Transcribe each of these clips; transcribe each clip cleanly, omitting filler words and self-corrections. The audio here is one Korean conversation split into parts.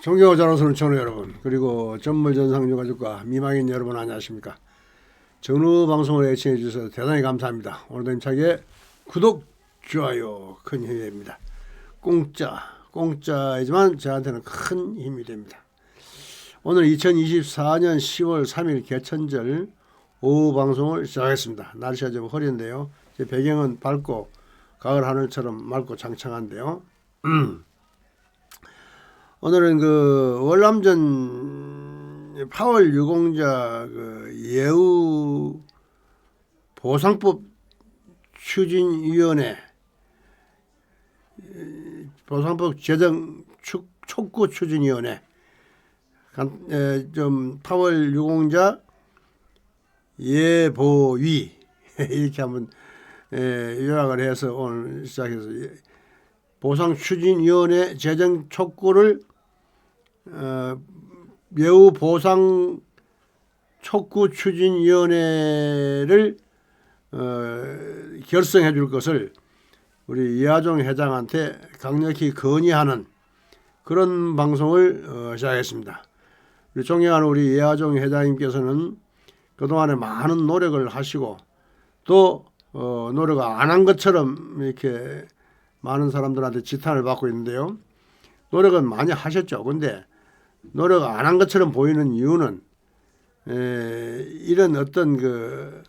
존경하고 자랑스러운 청취자 여러분, 그리고 전물전상 유가족과 미망인 여러분 안녕하십니까. 전후 방송을 애청해 주셔서 대단히 감사합니다. 오늘도 힘차게 구독, 좋아요 큰 힘이 됩니다. 공짜이지만 저한테는 큰 힘이 됩니다. 오늘 2024년 10월 3일 개천절 오후 방송을 시작하겠습니다. 날씨가 좀 흐린데요. 제 배경은 밝고 가을 하늘처럼 맑고 창창한데요. 오늘은 그 월남전 파월 유공자 그 예우 보상법 추진위원회 보상법 제정 촉구 추진위원회 좀 파월 유공자 예보위 이렇게 한번 요약을 해서 오늘 시작해서 보상 추진위원회 제정 촉구를 예우 보상 촉구 추진위원회를 결성해 줄 것을 우리 이하종 회장한테 강력히 건의하는 그런 방송을 시작했습니다. 우리 존경하는 우리 이하종 회장님께서는 그동안에 많은 노력을 하시고 또 노력을 안 한 것처럼 이렇게 많은 사람들한테 지탄을 받고 있는데요. 노력은 많이 하셨죠. 근데 노력 안 한 것처럼 보이는 이유는 이런 어떤 그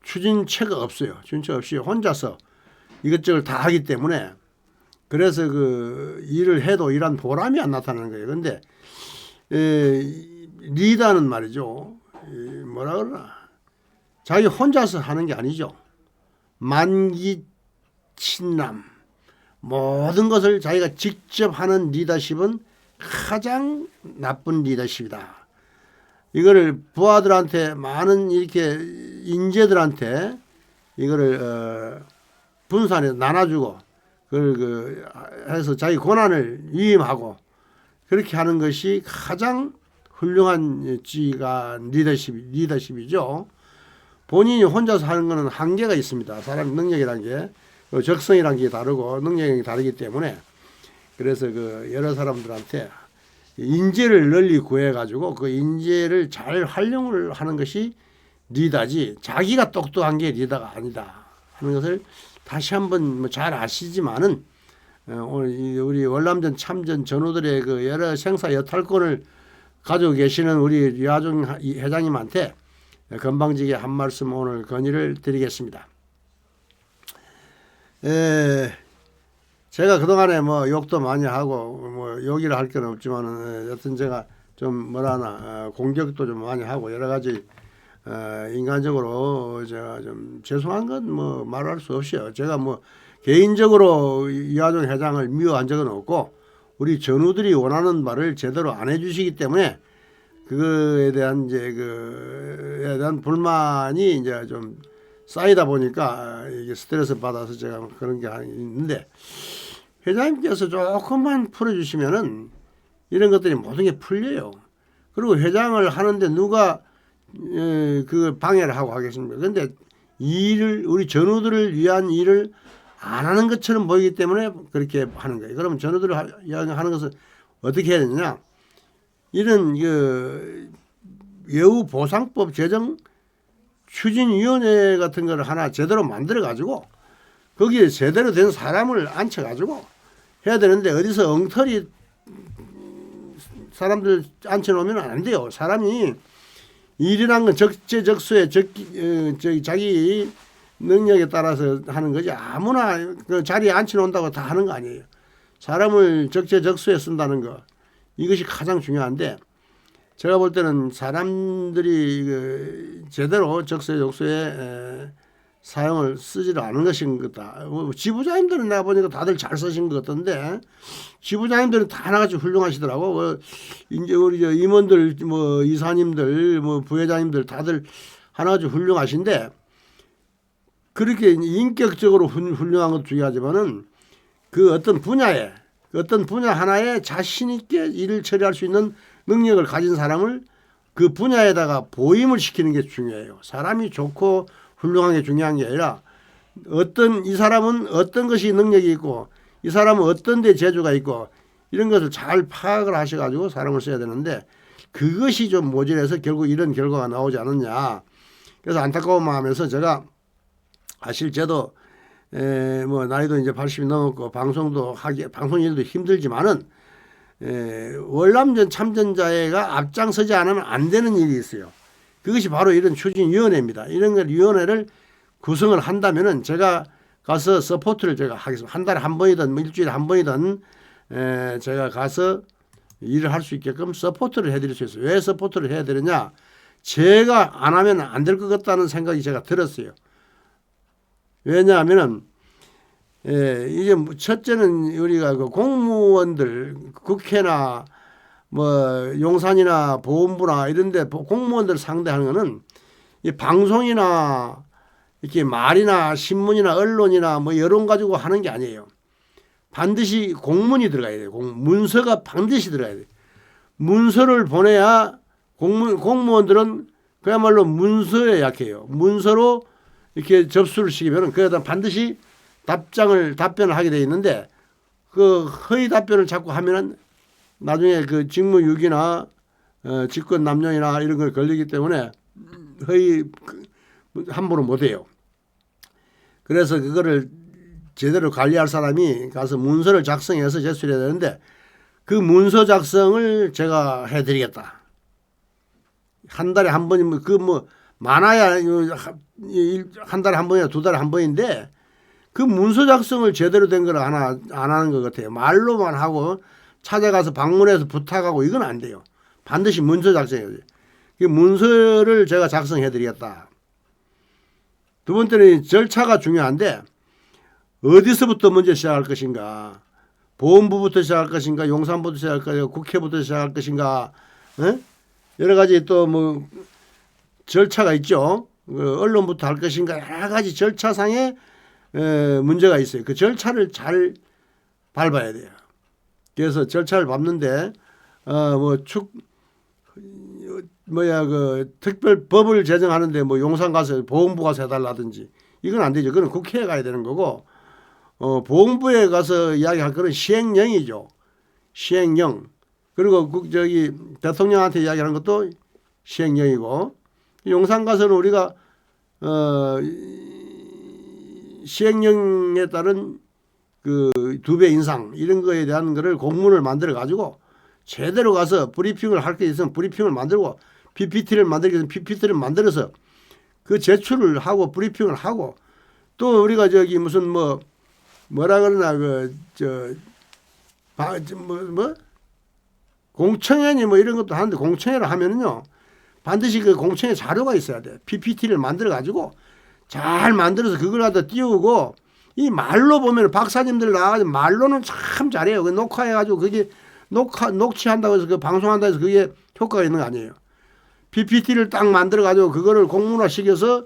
추진체가 없어요. 추진체 없이 혼자서 이것저것 다 하기 때문에 그래서 그 일을 해도 일한 보람이 안 나타나는 거예요. 근데 리더는 말이죠. 뭐라 그러나 자기 혼자서 하는 게 아니죠. 만기친남 모든 것을 자기가 직접 하는 리더십은 가장 나쁜 리더십이다. 이거를 부하들한테 많은 이렇게 인재들한테 이거를 분산해서 나눠주고 그걸 해서 자기 권한을 위임하고 그렇게 하는 것이 가장 훌륭한 지가 리더십이죠. 본인이 혼자서 하는 것은 한계가 있습니다. 사람 능력이라는 게 적성이라는 게 다르고 능력이 다르기 때문에 그래서 그 여러 사람들한테 인재를 널리 구해가지고 그 인재를 잘 활용을 하는 것이 리더지 자기가 똑똑한 게 리더가 아니다 하는 것을 다시 한번 뭐 잘 아시지만은 오늘 우리 월남전 참전 전우들의 그 여러 생사 여탈권을 가지고 계시는 우리 이하종 회장님한테 건방지게 한 말씀 오늘 건의를 드리겠습니다. 제가 그동안에 뭐 욕도 많이 하고 뭐 욕이라 할 건 없지만은 여튼 제가 좀 뭐라나 공격도 좀 많이 하고 여러 가지 인간적으로 제가 좀 죄송한 건 뭐 말할 수 없어요. 제가 뭐 개인적으로 이하종 회장을 미워한 적은 없고 우리 전우들이 원하는 말을 제대로 안 해주시기 때문에 그거에 대한 이제 그에 대한 불만이 이제 좀 쌓이다 보니까 이게 스트레스 받아서 제가 그런 게 있는데 회장님께서 조금만 풀어주시면은 이런 것들이 모든 게 풀려요. 그리고 회장을 하는데 누가 그 방해를 하고 하겠습니까? 그런데 일을 우리 전우들을 위한 일을 안 하는 것처럼 보이기 때문에 그렇게 하는 거예요. 그러면 전우들을 하는 것은 어떻게 해야 되느냐? 이런 그 예우 보상법 제정 추진위원회 같은 걸 하나 제대로 만들어 가지고 거기에 제대로 된 사람을 앉혀 가지고 해야 되는데 어디서 엉터리 사람들 앉혀 놓으면 안 돼요. 사람이 일이란 건 적재적소에 자기 능력에 따라서 하는 거지 아무나 그 자리에 앉혀 놓는다고 다 하는 거 아니에요. 사람을 적재적소에 쓴다는 거 이것이 가장 중요한데 제가 볼 때는 사람들이 그 제대로 적재적소에 사용을 쓰지를 않은 것인 거다. 지부장님들은 내가 보니까 다들 잘 쓰신 것 같던데 지부장님들은 다 하나같이 훌륭하시더라고. 이제 우리 저 임원들 뭐 이사님들 뭐 부회장님들 다들 하나같이 훌륭하신데 그렇게 인격적으로 훌륭한 것도 중요하지만은 그 어떤 분야에 어떤 분야 하나에 자신 있게 일을 처리할 수 있는 능력을 가진 사람을 그 분야에다가 보임을 시키는 게 중요해요. 사람이 좋고 훌륭한 게 중요한 게 아니라 이 사람은 어떤 것이 능력이 있고 이 사람은 어떤 데 재주가 있고 이런 것을 잘 파악을 하셔가지고 사람을 써야 되는데 그것이 좀 모자라서 결국 이런 결과가 나오지 않았냐. 그래서 안타까운 마음에서 제가 실제도 뭐 나이도 이제 80이 넘었고 방송도 방송 일도 힘들지만은 월남전 참전자회가 앞장서지 않으면 안 되는 일이 있어요. 그것이 바로 이런 추진위원회입니다. 이런 걸 위원회를 구성을 한다면은 제가 가서 서포트를 제가 하겠습니다. 한 달에 한 번이든 뭐 일주일에 한 번이든 제가 가서 일을 할 수 있게끔 서포트를 해드릴 수 있어요. 왜 서포트를 해야 되느냐? 제가 안 하면 안 될 것 같다는 생각이 제가 들었어요. 왜냐하면은 이제 첫째는 우리가 그 공무원들 국회나 뭐 용산이나 보훈부나 이런데 공무원들 상대하는 거는 이 방송이나 이렇게 말이나 신문이나 언론이나 뭐 여론 가지고 하는 게 아니에요. 반드시 공문이 들어가야 돼요. 문서가 반드시 들어가야 돼요. 문서를 보내야 공무원들은 그야말로 문서에 약해요. 문서로 이렇게 접수를 시키면 그에다 반드시 답변을 하게 돼 있는데 그 허위 답변을 자꾸 하면은 나중에 그 직무유기나 직권 남용이나 이런 걸 걸리기 때문에 허위 함부로 못 해요. 그래서 그거를 제대로 관리할 사람이 가서 문서를 작성해서 제출해야 되는데 그 문서 작성을 제가 해드리겠다. 한 달에 한 번이면 그 뭐 많아야 한 달에 한 번이나 두 달에 한 번인데 그 문서 작성을 제대로 된 걸 안 하는 것 같아요. 말로만 하고 찾아가서 방문해서 부탁하고 이건 안 돼요. 반드시 문서 작성해야 돼요. 그 문서를 제가 작성해 드리겠다. 두 번째는 절차가 중요한데 어디서부터 먼저 시작할 것인가. 보훈부부터 시작할 것인가. 용산부터 시작할 것인가. 국회부터 시작할 것인가. 여러 가지 또 뭐 절차가 있죠. 언론부터 할 것인가. 여러 가지 절차상의 문제가 있어요. 그 절차를 잘 밟아야 돼요. 그래서 절차를 밟는데 특별 법을 제정하는데 뭐 용산 가서 보훈부 가서 해달라든지 이건 안 되죠. 그건 국회에 가야 되는 거고 보훈부에 가서 이야기할 거는 시행령이죠. 시행령. 그리고 대통령한테 이야기하는 것도 시행령이고 용산 가서는 우리가 시행령에 따른 그 2배 인상 이런 거에 대한 거를 공문을 만들어 가지고 제대로 가서 브리핑을 할 게 있으면 브리핑을 만들고 PPT를 만들기 위해서 PPT를 만들어서 그 제출을 하고 브리핑을 하고 또 우리가 무슨 뭐라 그러나 공청회니 뭐 이런 것도 하는데 공청회를 하면은요 반드시 그 공청회 자료가 있어야 돼. PPT를 만들어 가지고 잘 만들어서 그걸 갖다 띄우고 이 말로 보면 박사님들 나와가지고 말로는 참 잘해요. 그 녹화해가지고 그게 녹취한다고 해서 그 방송한다고 해서 그게 효과가 있는 거 아니에요. PPT를 딱 만들어가지고 그거를 공문화 시켜서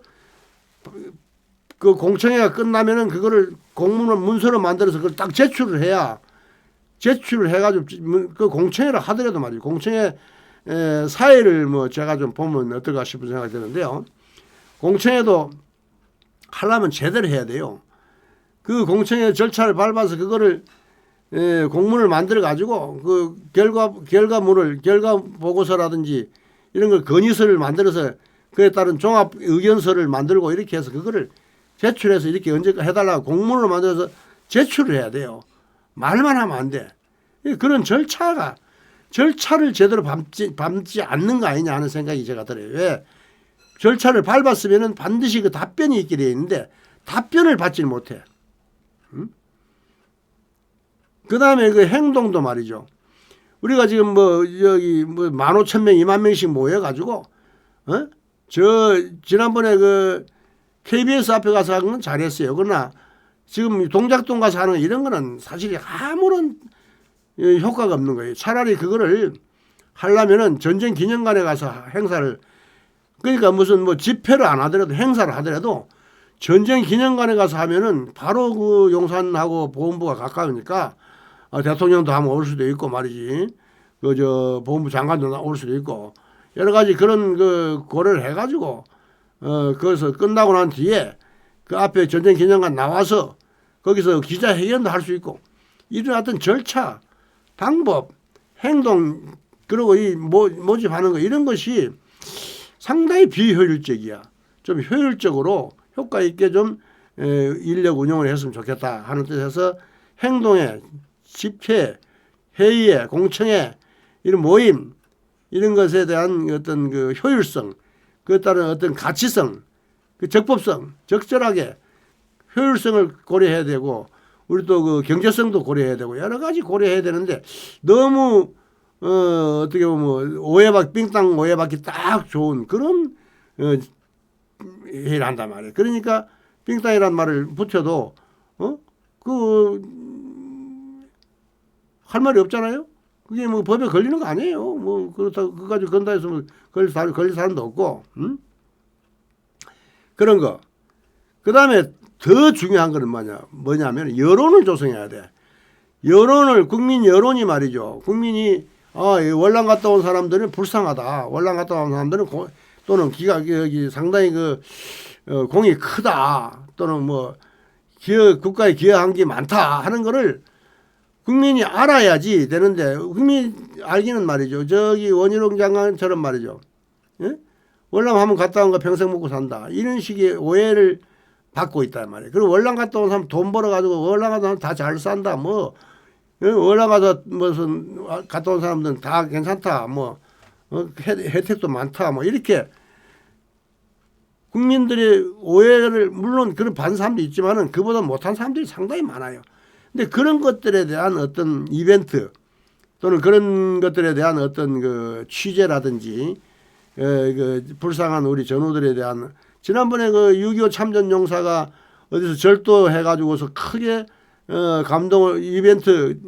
그 공청회가 끝나면은 그거를 문서로 만들어서 그걸 딱 제출을 해가지고 그 공청회를 하더라도 말이에요. 공청회 사회를 제가 좀 보면 어떨까 싶은 생각이 드는데요. 공청회도 하려면 제대로 해야 돼요. 그 공청회 절차를 밟아서 그거를 공문을 만들어 가지고 그 결과 보고서라든지 이런 걸 건의서를 만들어서 그에 따른 종합 의견서를 만들고 이렇게 해서 그거를 제출해서 이렇게 언제 해달라고 공문을 만들어서 제출을 해야 돼요. 말만 하면 안 돼. 그런 절차를 제대로 밟지 않는 거 아니냐 하는 생각이 제가 들어요. 왜? 절차를 밟았으면은 반드시 그 답변이 있게 되어 있는데 답변을 받지를 못해. 그 다음에 그 행동도 말이죠. 우리가 지금 15,000명, 20,000명씩 모여가지고, 지난번에 그 KBS 앞에 가서 한 건 잘했어요. 그러나 지금 동작동 가서 하는 이런 거는 사실 아무런 효과가 없는 거예요. 차라리 그거를 하려면은 전쟁 기념관에 가서 행사를, 그러니까 무슨 집회를 안 하더라도 행사를 하더라도 전쟁 기념관에 가서 하면은 바로 그 용산하고 보훈부가 가까우니까 대통령도 한번 올 수도 있고 말이지. 보훈부 장관도 올 수도 있고 여러 가지 그런 고려를 해가지고 거기서 끝나고 난 뒤에 그 앞에 전쟁 기념관 나와서 거기서 기자회견도 할 수 있고 이런 어떤 절차 방법, 행동, 그리고 이 모집하는 거 이런 것이 상당히 비효율적이야. 좀 효율적으로 효과 있게 좀 인력 운영을 했으면 좋겠다 하는 뜻에서 행동에, 집회, 회의에, 공청회, 이런 모임 이런 것에 대한 어떤 그 효율성, 그에 따른 어떤 가치성, 그 적법성, 적절하게 효율성을 고려해야 되고 우리 또 그 경제성도 고려해야 되고 여러 가지 고려해야 되는데 너무 어떻게 보면 빙땅 오해받기 딱 좋은 그런 회의를 한단 말이에요. 그러니까 빙땅이란 말을 붙여도 할 말이 없잖아요. 그게 뭐 법에 걸리는 거 아니에요. 뭐 그렇다고 그거 가지고 건다 해서 뭐 걸릴 사람도 없고. 그런 거. 그다음에 더 중요한 거는 뭐냐면 여론을 조성해야 돼. 국민 여론이 말이죠. 국민이 월남 갔다 온 사람들은 불쌍하다. 월남 갔다 온 사람들은 또는 상당히 공이 크다. 또는 뭐 국가에 기여한 게 많다 하는 거를 국민이 알아야지 되는데 국민이 알기는 말이죠. 저기 원희룡 장관처럼 말이죠. 예? 월남 한번 갔다 온 거 평생 먹고 산다. 이런 식의 오해를 받고 있단 말이에요. 그리고 월남 갔다 온 사람 돈 벌어가지고 월남 갔다 온 사람 다 잘 산다. 월남 가서 갔다 온 사람들은 다 괜찮다. 혜택도 많다. 이렇게 국민들의 오해를 물론 그런 받은 사람도 있지만은 그보다 못한 사람들이 상당히 많아요. 근데 그런 것들에 대한 어떤 이벤트 또는 그런 것들에 대한 어떤 그 취재라든지 불쌍한 우리 전우들에 대한 지난번에 6.25 참전 용사가 어디서 절도해 가지고서 크게 감동을 이벤트를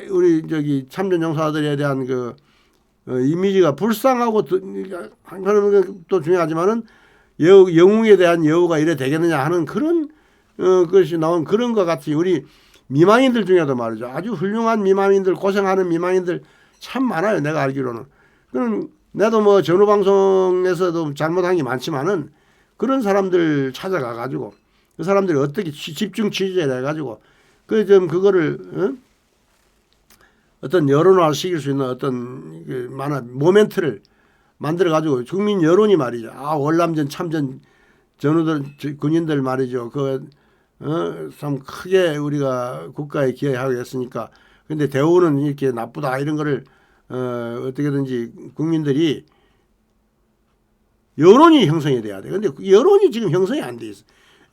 우리 저기 참전 용사들에 대한 이미지가 불쌍하고 한편으로는 또 중요하지만은 영웅에 대한 여우가 이래 되겠느냐 하는 그런 것이 나온 그런 것 같이 우리 미망인들 중에도 말이죠. 아주 훌륭한 미망인들 고생하는 미망인들 참 많아요. 내가 알기로는. 그럼 나도 전후 방송에서도 잘못한 게 많지만은 그런 사람들 찾아가 가지고 그 사람들이 어떻게 집중 취재를 해가지고 그거를 어떤 여론화시킬 수 있는 어떤 모멘트를 만들어 가지고 국민 여론이 말이죠. 월남전 참전 전우들 군인들 말이죠. 참 크게 우리가 국가에 기여하고 했으니까 근데 대우는 이렇게 나쁘다 이런 거를 어떻게든지 국민들이 여론이 형성이 돼야 돼. 근데 여론이 지금 형성이 안 돼 있어.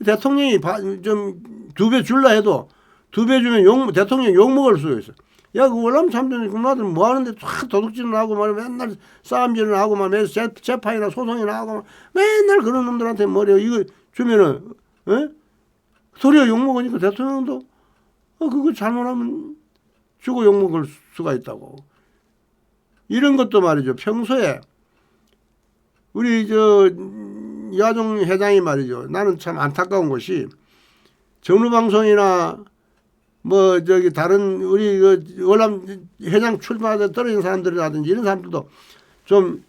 대통령이 좀 2배 줄라 해도 2배 주면 대통령 욕먹을 수가 있어. 야, 월남 참전이 그놈들 뭐 하는데 쫙 도둑질을 하고 맨날 싸움질을 하고 맨날 재판이나 소송이나 하고 맨날 그런 놈들한테 이거 주면은 소리가 욕먹으니까 대통령도 그거 잘못하면 주고 욕먹을 수가 있다고. 이런 것도 말이죠. 평소에 우리 이하종 회장이 말이죠. 나는 참 안타까운 것이 정루방송이나 다른 우리 월남 회장 출마하다 떨어진 사람들이라든지 이런 사람들도 좀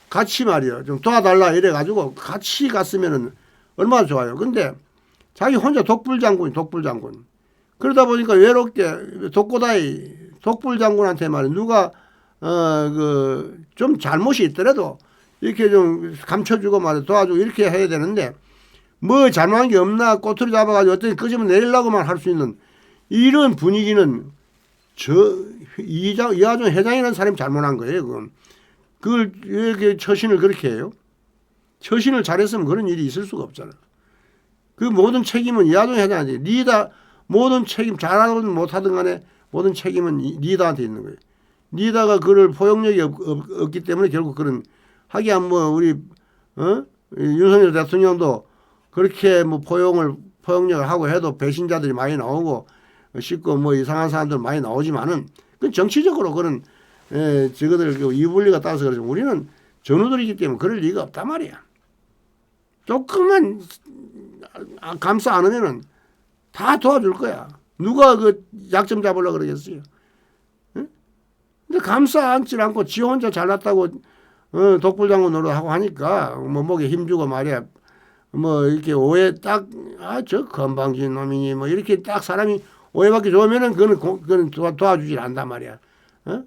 같이 말이요. 좀 도와달라 이래가지고 같이 갔으면은 얼마나 좋아요. 근데 자기 혼자 독불장군. 그러다 보니까 외롭게 독불장군한테 말이야. 누가 좀 잘못이 있더라도 이렇게 좀 감춰주고 말이야. 도와주고 이렇게 해야 되는데 잘못한 게 없나 꼬투리 잡아가지고 어떻게 끄집어 내리려고만 할 수 있는 이런 분위기는 이하종 회장이라는 사람이 잘못한 거예요. 그걸 왜 처신을 그렇게 해요? 처신을 잘했으면 그런 일이 있을 수가 없잖아. 그 모든 책임은 이하종 회장한테 모든 책임 잘하든 못하든 간에 모든 책임은 리더한테 있는 거예요. 리더가 그를 포용력이 없기 때문에 결국 그런 하기야 우리 윤석열 대통령도 그렇게 포용력을 하고 해도 배신자들이 많이 나오고 씻고 이상한 사람들 많이 나오지만은 그 정치적으로 그런 저거들 이분리가 따라서 그러죠. 우리는 전우들이기 때문에 그럴 리가 없단 말이야. 조금만 감싸 안으면은 다 도와줄 거야. 누가 약점 잡으려고 그러겠어요. 근데 감싸 안질 않고 지 혼자 잘났다고 독불장군 노릇하고 하니까 목에 힘주고 말이야. 이렇게 오해 저 건방진 놈이니 이렇게 딱 사람이 오해받기 좋으면은 그거는 도와주질 않단 말이야. 어?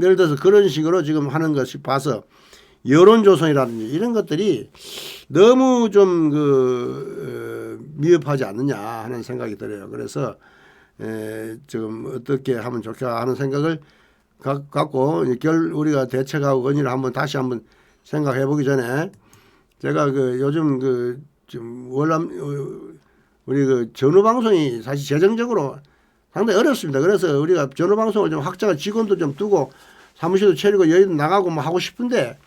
예를 들어서 그런 식으로 지금 하는 것이 봐서 여론조성이라든지 이런 것들이 너무 좀 미흡하지 않느냐 하는 생각이 들어요. 그래서 지금 어떻게 하면 좋겠다 하는 생각을 갖고 우리가 대책하고 건의를 다시 한번 생각해 보기 전에 제가 요즘 지금 우리 전후 방송이 사실 재정적으로 상당히 어렵습니다. 그래서 우리가 전후 방송을 좀 확장할 직원도 좀 두고 사무실도 차리고 여의도 나가고 뭐 하고 싶은데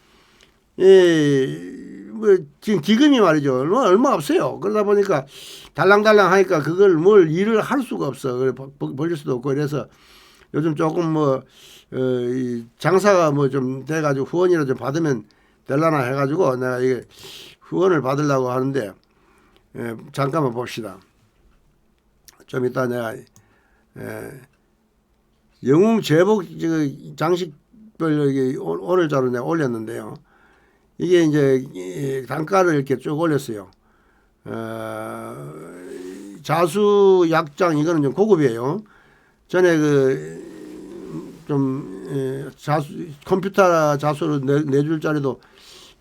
뭐 지금 기금이 말이죠. 얼마 없어요. 그러다 보니까 달랑달랑 하니까 그걸 뭘 일을 할 수가 없어. 벌릴 수도 없고 그래서 요즘 조금 이 장사가 뭐 좀 돼가지고 후원이라 좀 받으면 될라나 해가지고 내가 이게 후원을 받으려고 하는데 잠깐만 봅시다. 좀 이따 내가 영웅 제복 장식별 오늘 자료 내가 올렸는데요. 이게 이제 단가를 이렇게 쭉 올렸어요. 자수 약장 이거는 좀 고급이에요. 전에 컴퓨터 자수로 내줄 자리도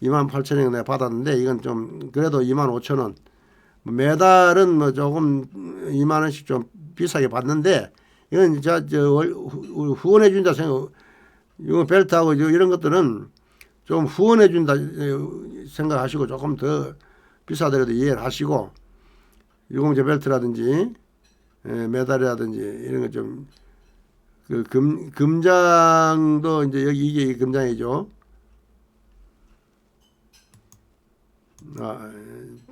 28,000원 내가 받았는데 이건 좀 그래도 25,000원. 매달은 뭐 조금 2만 원씩 좀 비싸게 받는데 이건 후원해 준다 생각. 이거 벨트하고 이런 것들은 좀 후원해 준다 생각하시고 조금 더 비싸더라도 이해를 하시고 유공제 벨트라든지 메달이라든지 이런 거 좀 금장도 이제 이게 금장이죠.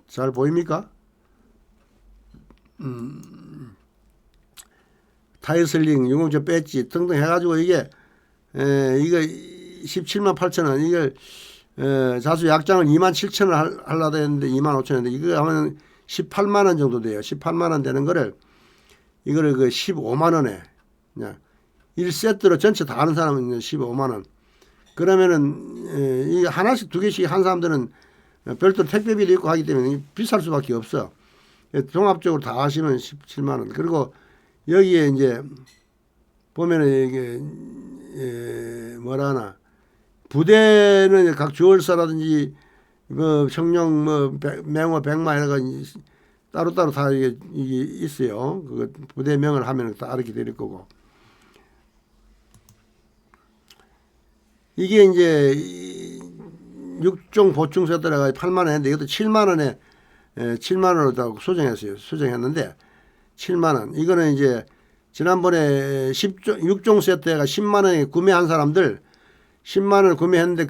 잘 보입니까? 타이슬링, 유공제 배지 등등 해가지고 이거 178,000원 이걸 자수 약장을 27,000원 하려고 했는데 25,000원인데 이거 하면 18만 원 정도 돼요. 18만 원 되는 거를 이거를 15만 원에 그냥 1세트로 전체 다 하는 사람은 15만 원. 그러면은 이 하나씩 두 개씩 한 사람들은 별도로 택배비도 있고 하기 때문에 비쌀 수밖에 없어. 종합적으로 다 하시면 17만 원. 그리고 여기에 이제 보면은 이게 뭐라 하나 부대는 각 주얼사라든지 청룡 맹호 백마 이런 거 따로따로 다 이게 있어요. 그 부대명을 하면 다 이렇게 될 거고. 이게 이제 6종 보충 세트라가 8만 원 했는데 이것도 7만 원에 7만 원으로 수정했어요. 수정했는데 7만 원. 이거는 이제 지난번에 6종 세트가 10만 원에 구매한 사람들 10만 원을 구매했는데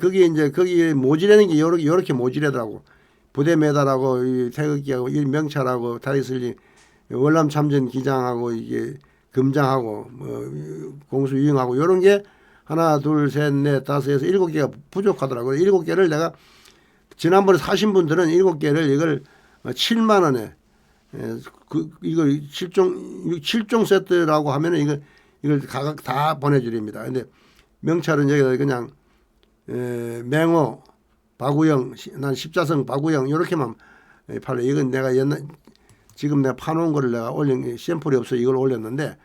거기에 모지라는 게 요렇게 모지라더라고. 부대 메달하고 이 태극기하고 이 명찰하고 타이슬링 월남 참전 기장하고 이게 금장하고 공수 유형하고 요런 게 하나 둘 셋 넷 다섯에서 7개가 부족하더라고요. 7개를 내가 지난번에 사신 분들은 7개를 이걸 7만 원에 이거 7종 세트라고 하면은 이걸 각각 다 보내드립니다. 근데 명찰은 여기다 그냥 맹호 바구영 난 십자성 바구영 이렇게만 팔려. 이건 내가 지금 내가 파놓은 거를 내가 올린 샘플이 없어 이걸 올렸는데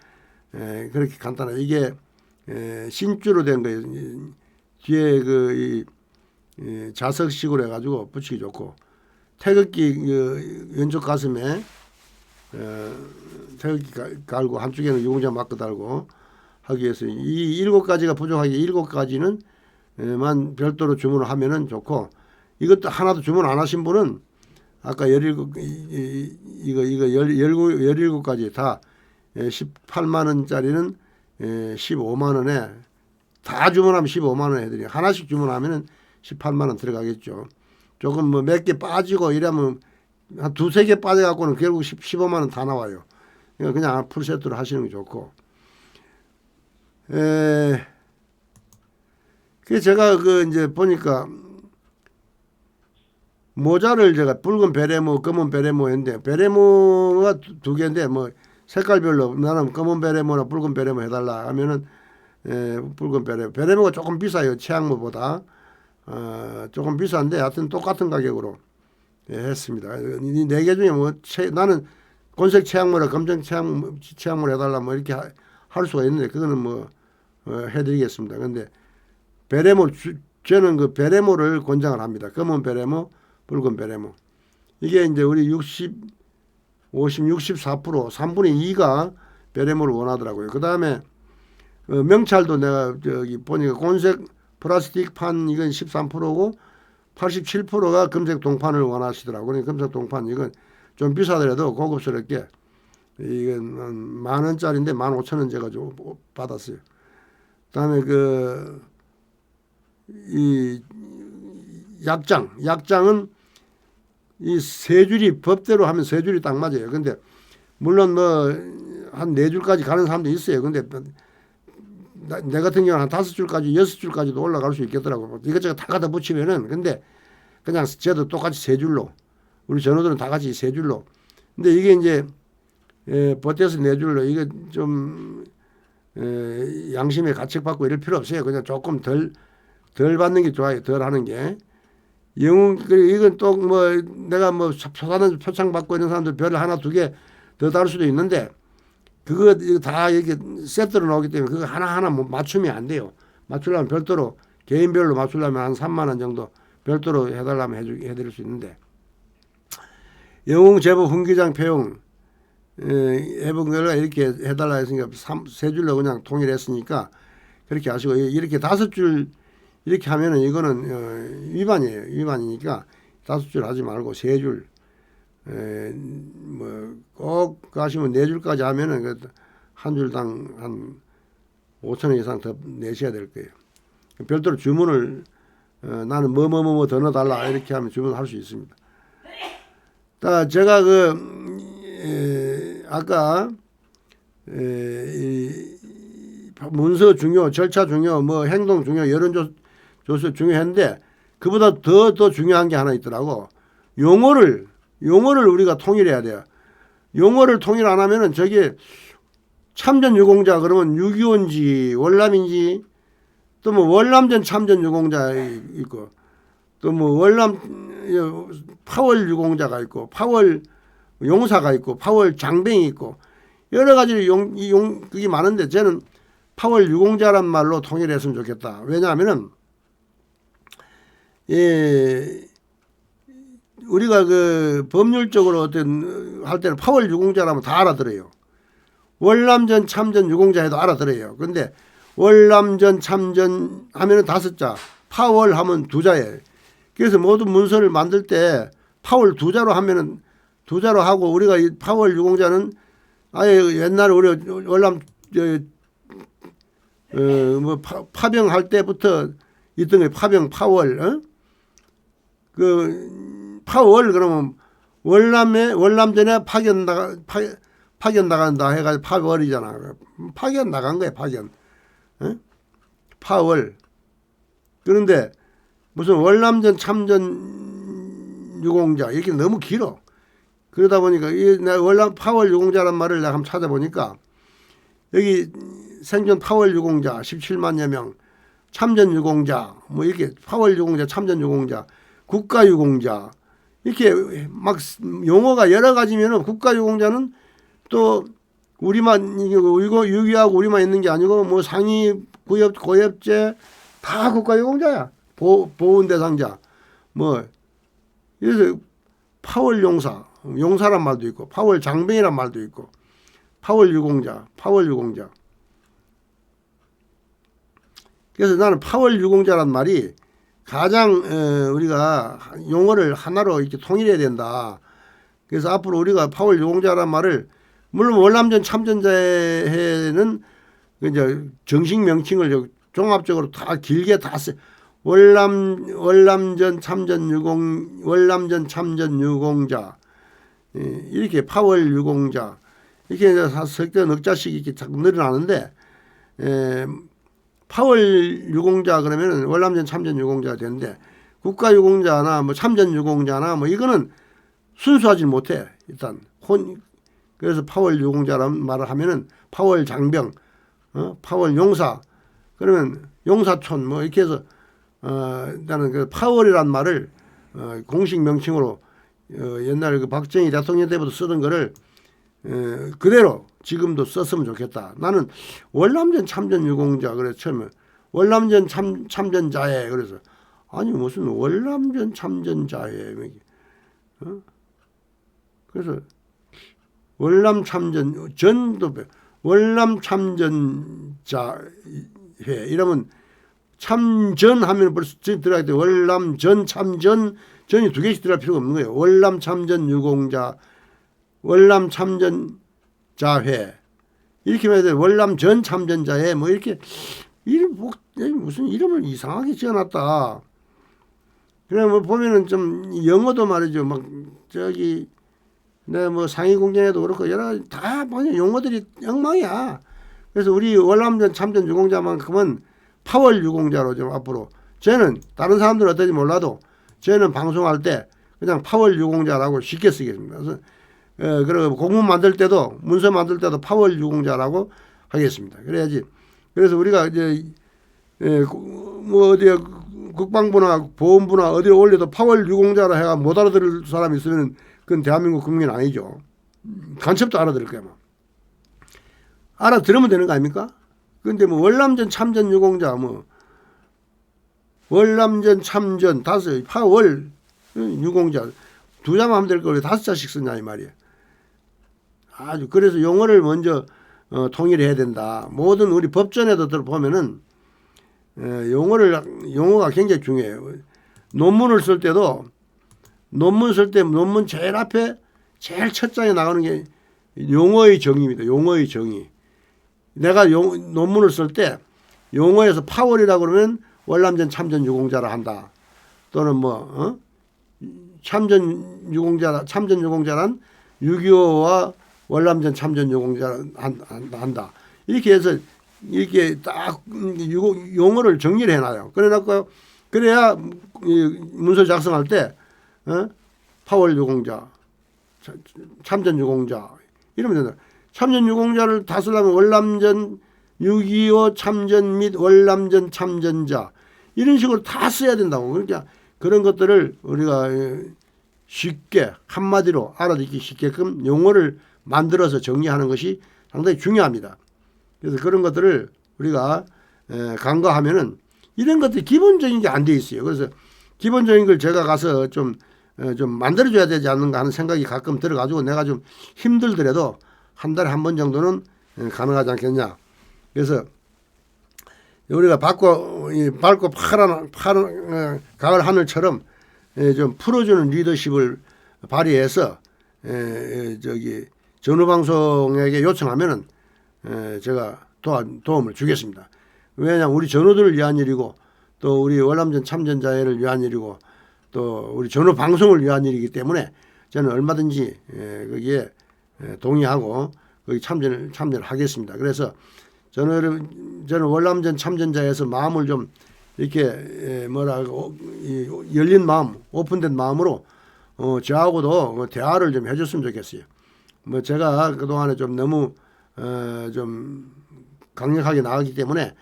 그렇게 간단해. 이게 신주로 된 거예요. 뒤에 자석식으로 해가지고 붙이기 좋고 태극기 왼쪽 가슴에 태극기 갈고 한쪽에는 유공자 마크 달고 하기 위해서 이 7가지가 부족하기 7가지는 만 별도로 주문을 하면은 좋고 이것도 하나도 주문 안 하신 분은 아까 17가지 다 18만 원짜리는 15만 원에 다 주문하면 15만 원 해드려요. 하나씩 주문하면은 18만 원 들어가겠죠. 조금 몇 개 빠지고 이러면 한 두세 개 빠져갖고는 결국 15만 원 다 나와요. 그냥 풀세트로 하시는 게 좋고. 그 제가 이제 보니까 모자를 제가 붉은 베레모, 검은 베레모 했는데 베레모가 두 개인데 색깔별로 나는 검은 베레모나 붉은 베레모 해달라 하면은 붉은 베레모가 조금 비싸요. 최양모보다 조금 비싼데 하여튼 똑같은 가격으로 했습니다. 이 네 개 중에 뭐 나는 곤색 체약모라 검정 체약모를 해달라 뭐 이렇게 할 수가 있는데 그거는 뭐 해드리겠습니다. 근데 베레모 저는 그 베레모를 권장을 합니다. 검은 베레모, 붉은 베레모. 이게 이제 우리 64% 3분의 2가 베레모를 원하더라고요. 그 다음에 명찰도 내가 저기 보니까 곤색 플라스틱 판 이건 13%고 87%가 금색 동판을 원하시더라고요. 그러니까 금색 동판 이건 좀 비싸더라도 고급스럽게 이건 만 원짜리인데 15,000원 제가 좀 받았어요. 그다음에 이 약장은 이 세 줄이 법대로 하면 세 줄이 딱 맞아요. 근데 물론 뭐 한 네 줄까지 가는 사람도 있어요. 근데 내 같은 경우는 한 5줄까지 6줄까지도 올라갈 수 있겠더라고요. 이것저것 다 갖다 붙이면은 근데 그냥 쟤도 똑같이 세 줄로 우리 전우들은 다 같이 세 줄로. 근데 이게 이제 버텨서 네 줄로 이게 좀 양심에 가책받고 이럴 필요 없어요. 그냥 조금 덜 받는 게 좋아요. 덜 하는 게. 이건 또 뭐 내가 뭐 표창 받고 있는 사람들 별 하나 두 개 더 다를 수도 있는데 그거 다 이렇게 세트로 나오기 때문에 그거 하나하나 뭐 맞추면 안 돼요. 맞추려면 별도로 개인별로 맞추려면 한 3만 원 정도 별도로 해달라면 해드릴 수 있는데 영웅 제법 훈기장 폐용 해본 걸로 이렇게 해달라 했으니까 세 줄로 그냥 통일했으니까 그렇게 하시고 이렇게 5줄 이렇게 하면은 이거는 위반이에요. 위반이니까 5줄 하지 말고 3줄 뭐 꼭 가시면 4줄까지 하면은 한 줄당 한 5,000원 이상 더 내셔야 될 거예요. 별도로 주문을 나는 뭐 더 넣어달라 이렇게 하면 주문할 수 있습니다. 제가 아까 문서 중요, 절차 중요, 뭐 행동 중요, 여론조사 중요했는데 그보다 더 중요한 게 하나 있더라고. 용어를 우리가 통일해야 돼요. 용어를 통일 안 하면은 저게 참전 유공자 그러면 6.25인지 월남인지 또 뭐 월남전 참전 유공자 있고 또 뭐 월남 파월 유공자가 있고 파월 용사가 있고 파월 장병이 있고 여러 가지 그게 많은데 저는 파월 유공자란 말로 통일했으면 좋겠다. 왜냐하면은 우리가 법률적으로 어떤 할 때는 파월 유공자라면 다 알아들어요. 월남전 참전 유공자 해도 알아들어요. 근데 월남전 참전 하면은 5자, 파월 하면 2자예요. 그래서 모든 문서를 만들 때 파월 2자로 하면은 2자로 하고 우리가 이 파월 유공자는 아예 옛날에 우리 월남 뭐 파병할 때부터 있던 게 파월 파월 그러면 월남전에 파견 나간다 해가지고 파월이잖아. 파견 나간 거야 파견. 파월. 그런데 무슨 월남전 참전 유공자 이렇게 너무 길어. 그러다 보니까 파월 유공자란 말을 내가 한번 찾아보니까 여기 생존 파월 유공자 17만여 명, 참전 유공자 뭐 이렇게 파월 유공자, 참전 유공자, 국가 유공자 이렇게 막 용어가 여러 가지면은 국가 유공자는 또 우리만 유기하고 우리만 있는 게 아니고 뭐 상위 구협 고협제 다 국가 유공자야. 보훈 대상자 뭐 그래서 파월 용사란 말도 있고 파월 장병이란 말도 있고 파월 유공자. 그래서 나는 파월 유공자란 말이 가장 우리가 용어를 하나로 이렇게 통일해야 된다. 그래서 앞으로 우리가 파월 유공자란 말을 물론 월남전 참전자에는 이제 정식 명칭을 종합적으로 다 길게 다 써. 월남전 참전 유공자 이렇게 파월 유공자 이렇게 석자 넉 자씩 이렇게 자꾸 늘어나는데 파월 유공자 그러면은 월남전 참전 유공자가 되는데 국가 유공자나 뭐 참전 유공자나 뭐 이거는 순수하지 못해. 일단 그래서 파월 유공자라는 말을 하면은 파월 장병, 파월 용사 그러면 용사촌 뭐 이렇게 해서 일단은 그 파월이란 말을 공식 명칭으로 옛날 그 박정희 대통령 때부터 쓰던 거를 그대로 지금도 썼으면 좋겠다. 나는 월남전 참전 유공자 그래서 처음에 월남전 참전자에 그래서 아니 무슨 월남전 참전자에 그래서 월남 참전 전도 월남 참전자회 이러면 참전 하면 벌써 들어가야 돼. 월남 전 참전 전이 두 개씩 들어갈 필요가 없는 거예요. 월남 참전 유공자 월남 참전자회 이렇게 해야 돼. 월남 전 참전자회 뭐 이렇게 이름 무슨 이름을 이상하게 지어놨다. 그래 뭐 보면은 좀 영어도 말이죠. 막 저기 내 뭐 상위 공장에도 그렇고 여러 가지 다 뭐냐 용어들이 엉망이야. 그래서 우리 월남전 참전 유공자만큼은 파월 유공자로 좀 앞으로 저는 다른 사람들은 어떨지 몰라도 저는 방송할 때 그냥 파월 유공자라고 쉽게 쓰겠습니다. 그래서 그리고 공문 만들 때도 문서 만들 때도 파월 유공자라고 하겠습니다. 그래야지. 그래서 우리가 이제 뭐 어디에 국방부나 보훈부나 어디에 올려도 파월 유공자라 해가 못 알아들을 사람이 있으면 그건 대한민국 국민 아니죠. 간첩도 알아들을 거야. 뭐. 알아들으면 되는 거 아닙니까? 근데 뭐 월남전 참전 유공자 뭐 월남전 참전 다섯 파월 유공자 두 자만 하면 될 걸 왜 다섯 자씩 쓰냐 이 말이에요. 아주 그래서 용어를 먼저 통일해야 된다. 모든 우리 법전에도 보면은 용어가 굉장히 중요해요. 논문을 쓸 때도 논문 쓸 때 논문 제일 앞에 제일 첫 장에 나가는 게 용어의 정의입니다. 용어의 정의. 내가 논문을 쓸 때 용어에서 파월이라고 그러면 월남전 참전 유공자라 한다. 또는 뭐 참전 유공자란 6.25와 월남전 참전 유공자라 한다. 이렇게 해서 이렇게 딱 용어를 정리를 해놔요. 그래야 문서 작성할 때 파월 유공자, 참전 유공자 이러면 된다. 참전 유공자를 다 쓰려면 월남전 6.25 참전 및 월남전 참전자 이런 식으로 다 써야 된다고. 그러니까 그런 것들을 우리가 쉽게 한마디로 알아듣기 쉽게끔 용어를 만들어서 정리하는 것이 상당히 중요합니다. 그래서 그런 것들을 우리가 간과하면은 이런 것들이 기본적인 게 안 돼 있어요. 그래서 기본적인 걸 제가 가서 좀 만들어줘야 되지 않는가 하는 생각이 가끔 들어가지고 내가 좀 힘들더라도 한 달에 한 번 정도는 가능하지 않겠냐. 그래서 우리가 밝고 파란 가을 하늘처럼 좀 풀어주는 리더십을 발휘해서 저기 전후방송에게 요청하면은 제가 도움을 주겠습니다. 왜냐하면 우리 전후들을 위한 일이고 또 우리 월남전 참전자회를 위한 일이고 또 우리 전후방송을 위한 일이기 때문에 저는 얼마든지 거기에 동의하고 거기 참여를 하겠습니다. 그래서 저는 월남전 참전자에서 마음을 좀 이렇게 열린 마음, 오픈된 마음으로 저하고도 대화를 좀 해줬으면 좋겠어요. 뭐 제가 그동안에 좀 너무 좀 강력하게 나가기 때문에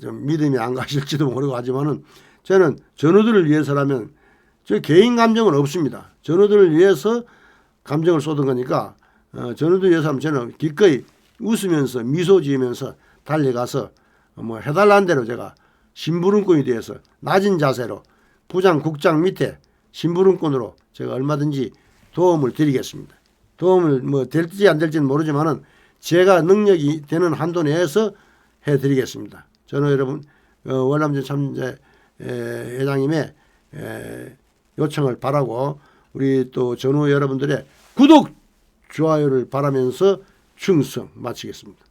좀 믿음이 안 가실지도 모르고 하지만은 저는 전우들을 위해서라면 저 개인 감정은 없습니다. 전우들을 위해서 감정을 쏟은 거니까 전우들 위해서 하면 저는 기꺼이 웃으면서 미소 지으면서 달려가서 뭐 해달라는 대로 제가 심부름꾼이 되어서 낮은 자세로 부장 국장 밑에 심부름꾼으로 제가 얼마든지 도움을 드리겠습니다. 도움을 뭐 될지 안 될지는 모르지만은 제가 능력이 되는 한도 내에서 해드리겠습니다. 저는 여러분 월남전 참전자 회장님의 요청을 바라고 우리 또 전후 여러분들의 구독 좋아요를 바라면서 충성 마치겠습니다.